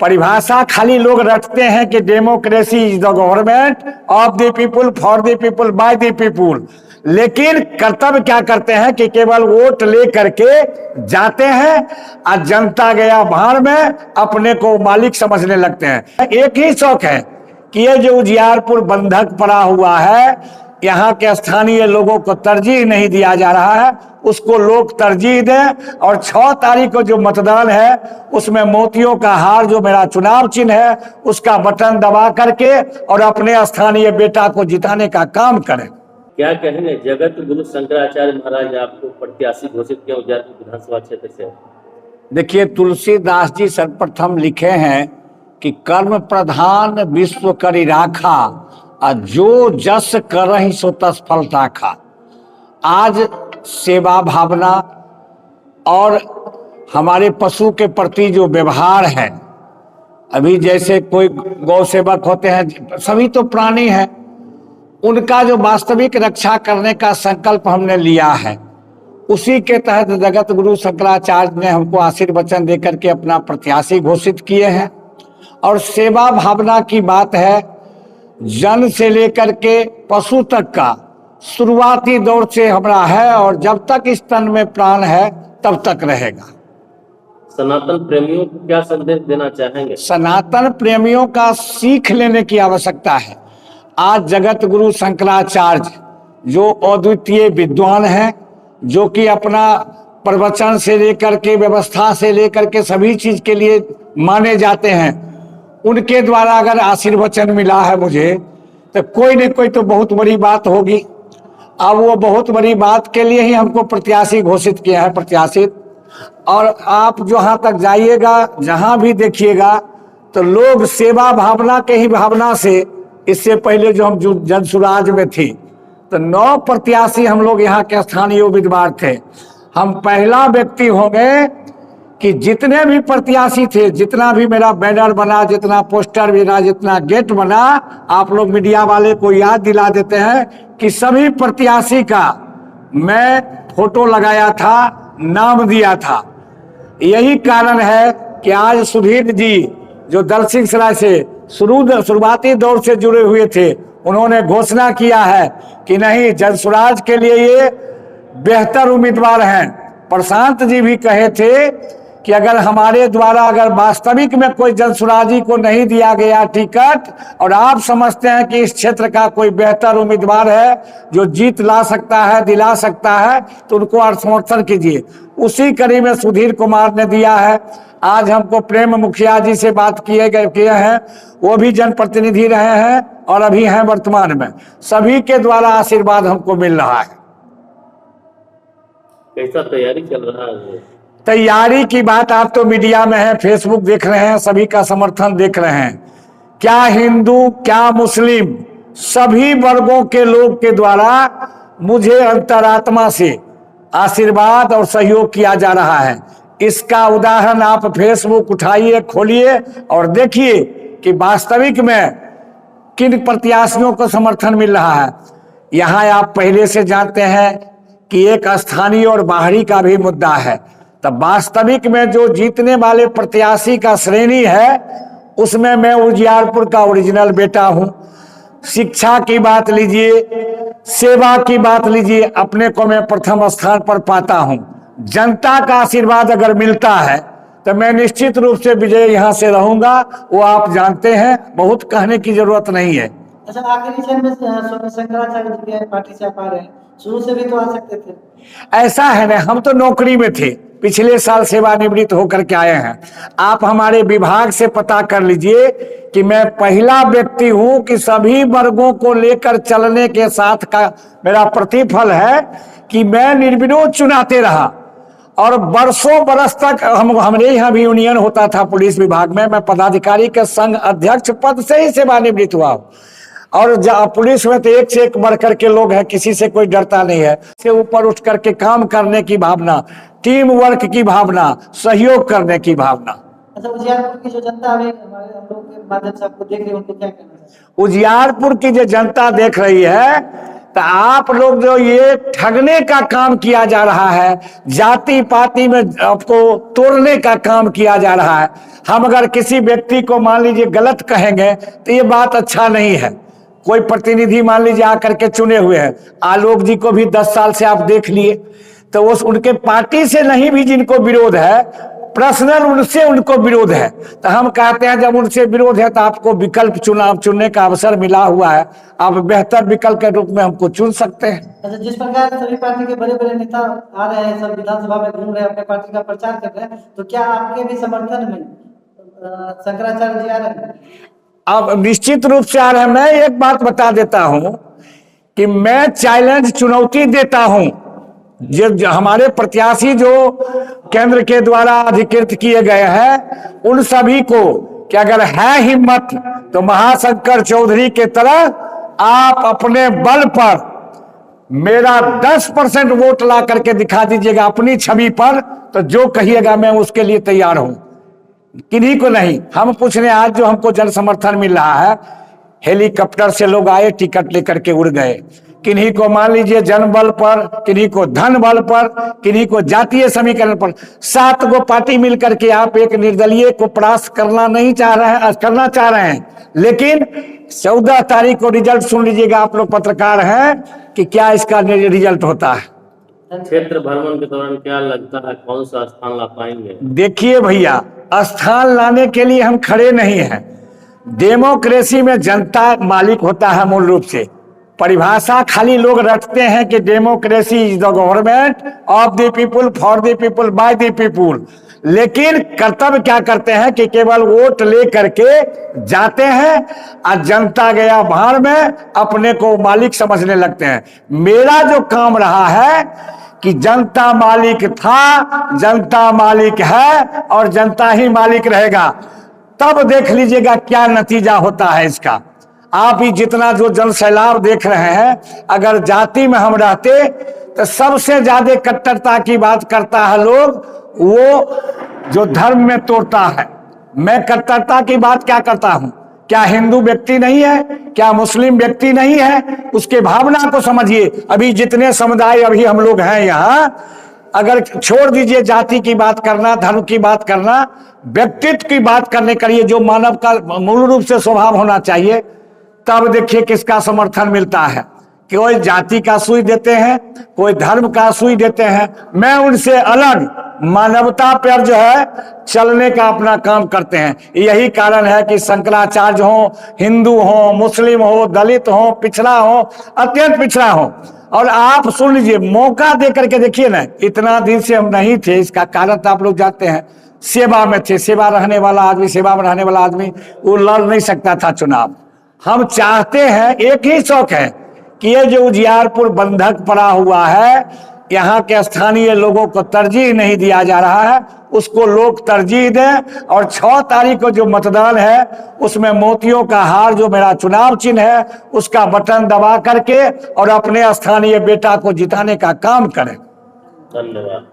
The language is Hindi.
परिभाषा खाली लोग रटते हैं कि democracy is the government of the people for the people by the people, लेकिन कर्तव्य क्या करते हैं कि केवल वोट ले करके जाते हैं और जनता गया भाड़ में अपने को मालिक समझने लगते हैं। एक ही शौक है कि ये जो उजियारपुर बंधक पड़ा हुआ है, यहाँ के स्थानीय लोगों को तरजीह नहीं दिया जा रहा है, उसको लोग तरजीह दें और 6 तारीख को जो मतदान है उसमें मोतियों का हार जो मेरा चुनाव चिन्ह है उसका बटन दबा करके और अपने स्थानीय बेटा को जिताने का काम करें। क्या कहेंगे, जगत गुरु शंकराचार्य महाराज आपको प्रत्याशी घोषित किया उजियारपुर विधानसभा क्षेत्र से? देखिए, तुलसीदास जी सर्वप्रथम लिखे हैं कि कर्म प्रधान विश्व करी राखा और जो जस करहि सो तस फल राखा। आज सेवा भावना और हमारे पशु के प्रति जो व्यवहार है, अभी जैसे कोई गौ सेवक होते हैं, सभी तो प्राणी हैं, उनका जो वास्तविक रक्षा करने का संकल्प हमने लिया है, उसी के तहत जगत गुरु शंकराचार्य ने हमको आशीर्वचन देकर के अपना प्रत्याशी घोषित किए हैं। और सेवा भावना की बात है, जन से लेकर के पशु तक का शुरुआती दौर से हमारा है और जब तक इस तन में प्राण है तब तक रहेगा। सनातन प्रेमियों को क्या संदेश देना चाहेंगे? सनातन प्रेमियों का सीख लेने की आवश्यकता है। आज जगत गुरु शंकराचार्य जो अद्वितीय विद्वान हैं, जो कि अपना प्रवचन से लेकर के व्यवस्था से लेकर के सभी चीज के लिए माने जाते हैं, उनके द्वारा अगर आशीर्वचन मिला है मुझे, तो कोई न कोई तो बहुत बड़ी बात होगी। अब वो बहुत बड़ी बात के लिए ही हमको प्रत्याशी घोषित किया है, प्रत्याशित। और आप जहाँ तक जाइएगा, जहाँ भी देखिएगा, तो लोग सेवा भावना के ही भावना से, इससे पहले जो हम जनसुराज में थी तो 9 प्रत्याशी हम लोग यहाँ के स्थानीय उम्मीदवार थे। हम पहला व्यक्ति होंगे कि जितने भी प्रत्याशी थे, जितना भी मेरा बैनर बना, जितना पोस्टर बना, जितना गेट बना, आप लोग मीडिया वाले को याद दिला देते हैं कि सभी प्रत्याशी का मैं फोटो लगाया था, नाम दिया था। यही कारण है कि आज सुधीर जी जो दल सिंह सराय से शुरुआती दौर से जुड़े हुए थे, उन्होंने घोषणा किया है कि नहीं, जनसुराज के लिए ये बेहतर उम्मीदवार हैं। प्रशांत जी भी कहे थे कि अगर हमारे द्वारा अगर वास्तविक में कोई जनसुराजी को नहीं दिया गया टिकट और आप समझते हैं कि इस क्षेत्र का कोई बेहतर उम्मीदवार है जो जीत ला सकता है, दिला सकता है, तो उनको समर्थन कीजिए। उसी कड़ी में सुधीर कुमार ने दिया है। आज हमको प्रेम मुखिया जी से बात किए हैं, वो भी जनप्रतिनिधि रहे हैं और अभी हैं वर्तमान में। सभी के द्वारा आशीर्वाद हमको मिल रहा है। कैसा तैयारी चल रहा है? तैयारी की बात आप तो मीडिया में है, फेसबुक देख रहे हैं, सभी का समर्थन देख रहे हैं। क्या हिंदू, क्या मुस्लिम, सभी वर्गों के लोग के द्वारा मुझे अंतरात्मा से आशीर्वाद और सहयोग किया जा रहा है। इसका उदाहरण आप फेसबुक उठाइए, खोलिए और देखिए कि वास्तविक में किन प्रत्याशियों को समर्थन मिल रहा है। यहाँ आप पहले से जानते हैं कि एक स्थानीय और बाहरी का भी मुद्दा है। तब वास्तविक में जो जीतने वाले प्रत्याशी का श्रेणी है, उसमें मैं उजियारपुर का ओरिजिनल बेटा हूं। शिक्षा की बात लीजिए, सेवा की बात लीजिए, अपने को मैं प्रथम स्थान पर पाता हूं। जनता का आशीर्वाद अगर मिलता है तो मैं निश्चित रूप से विजय यहाँ से रहूंगा, वो आप जानते हैं, बहुत कहने की जरूरत नहीं है। अच्छा, आखिरी क्षण में शंकराचार्य जी के पार्टी से आप आ रहे हैं, शुरू से भी तो आ सकते थे। ऐसा है ना, हम तो नौकरी में थे, पिछले साल सेवानिवृत्त होकर के आए हैं। आप हमारे विभाग से पता कर लीजिए कि मैं पहला व्यक्ति हूं कि सभी वर्गों को लेकर चलने के साथ का मेरा प्रतिफल है कि मैं निर्विरोध चुनाते रहा और बरसों बरस तक हमारे यहाँ भी यूनियन होता था पुलिस विभाग में। मैं पदाधिकारी के संघ अध्यक्ष पद से ही सेवानिवृत्त हुआ हूँ। और पुलिस में तो एक से एक बढ़ करके लोग हैं, किसी से कोई डरता नहीं है। से ऊपर उठ करके काम करने की भावना, टीम वर्क की भावना, सहयोग करने की भावना। अच्छा, उजियारपुर की जो जनता हम लोग के माध्यम से आपको देख रही है, उनको क्या कहना है? उजियारपुर की जो जनता देख रही है तो आप लोग जो ये ठगने का काम किया जा रहा है, जाति पाति में आपको तोड़ने का काम किया जा रहा है। हम अगर किसी व्यक्ति को मान लीजिए गलत कहेंगे तो ये बात अच्छा नहीं है। कोई प्रतिनिधि मान लीजिए आकर के चुने हुए हैं, आलोक जी को भी 10 साल से आप देख लिए, तो उस उनके पार्टी से नहीं भी जिनको विरोध है, पर्सनल उनसे उनको विरोध है, तो हम कहते हैं जब उनसे विरोध है तो आपको विकल्प चुनाव चुनने का अवसर मिला हुआ है, आप बेहतर विकल्प के रूप में हमको चुन सकते हैं। अच्छा, जिस प्रकार सभी पार्टी के बड़े बड़े नेता आ रहे हैं, सब विधानसभा में घूम रहे हैं, अपने पार्टी का प्रचार कर रहे हैं, तो क्या आपके भी समर्थन में शंकराचार्य जी आ रहे हैं? अब निश्चित रूप से आ रहे हैं। मैं एक बात बता देता हूं कि मैं चैलेंज चुनौती देता हूं जो हमारे प्रत्याशी जो केंद्र के द्वारा अधिकृत किए गए हैं उन सभी को कि अगर है हिम्मत तो महाशंकर चौधरी के तरह आप अपने बल पर मेरा 10% वोट ला करके दिखा दीजिएगा अपनी छवि पर, तो जो कहिएगा मैं उसके लिए तैयार हूं। किन्हीं को नहीं, हम पूछ रहे हैं आज जो हमको जन समर्थन मिल रहा है, हेलीकॉप्टर से लोग आए, टिकट लेकर के उड़ गए। किन्हीं को मान लीजिए जन बल पर, किन्हीं को धन बल पर, किन्हीं को जातीय समीकरण पर। 7 गो पार्टी मिलकर के आप एक निर्दलीय को परास्त करना नहीं चाह रहे हैं, करना चाह रहे हैं, लेकिन 14 तारीख को रिजल्ट सुन लीजिएगा। आप लोग पत्रकार हैं कि क्या इसका रिजल्ट होता है। क्षेत्र भ्रमण के दौरान क्या लगता है कौन सा स्थान ला पाएंगे? देखिए भैया, स्थान लाने के लिए हम खड़े नहीं हैं। डेमोक्रेसी में जनता मालिक होता है मूल रूप से। परिभाषा खाली लोग रटते हैं कि democracy is the government of the people for the people by the people, लेकिन कर्तव्य क्या करते हैं कि केवल वोट ले करके जाते हैं और जनता गया भाड़ में अपने को मालिक समझने लगते हैं। मेरा जो काम रहा है कि जनता मालिक था, जनता मालिक है और जनता ही मालिक रहेगा। तब देख लीजिएगा क्या नतीजा होता है इसका। आप ही जितना जो जन सैलाब देख रहे हैं, अगर जाति में हम रहते तो सबसे ज्यादा कट्टरता की बात करता है लोग वो जो धर्म में तोड़ता है। मैं कट्टरता की बात क्या करता हूं? क्या हिंदू व्यक्ति नहीं है? क्या मुस्लिम व्यक्ति नहीं है? उसके भावना को समझिए। अभी जितने समुदाय अभी हम लोग हैं यहाँ, अगर छोड़ दीजिए जाति की बात करना, धर्म की बात करना, व्यक्तित्व की बात करने के लिए जो मानव का मूल रूप से स्वभाव होना चाहिए, तब देखिए किसका समर्थन मिलता है। कोई जाति का सुई देते हैं, कोई धर्म का सुई देते हैं। मैं उनसे अलग मानवता पर जो है चलने का अपना काम करते हैं। यही कारण है कि शंकराचार्य हो, हिंदू हो, मुस्लिम हो, दलित हो, पिछड़ा हो, अत्यंत पिछड़ा हो। और आप सुन लीजिए, मौका दे करके देखिए ना, इतना दिन से हम नहीं थे, इसका कारण तो आप लोग जानते हैं। सेवा में थे, सेवा रहने वाला आदमी, सेवा में रहने वाला आदमी वो लड़ नहीं सकता था चुनाव। हम चाहते हैं, एक ही शौक है कि ये जो उजियारपुर बंधक पड़ा हुआ है, यहाँ के स्थानीय लोगों को तरजीह नहीं दिया जा रहा है, उसको लोग तरजीह दें। और 6 तारीख को जो मतदान है उसमें मोतियों का हार जो मेरा चुनाव चिन्ह है उसका बटन दबा करके और अपने स्थानीय बेटा को जिताने का काम करें। धन्यवाद।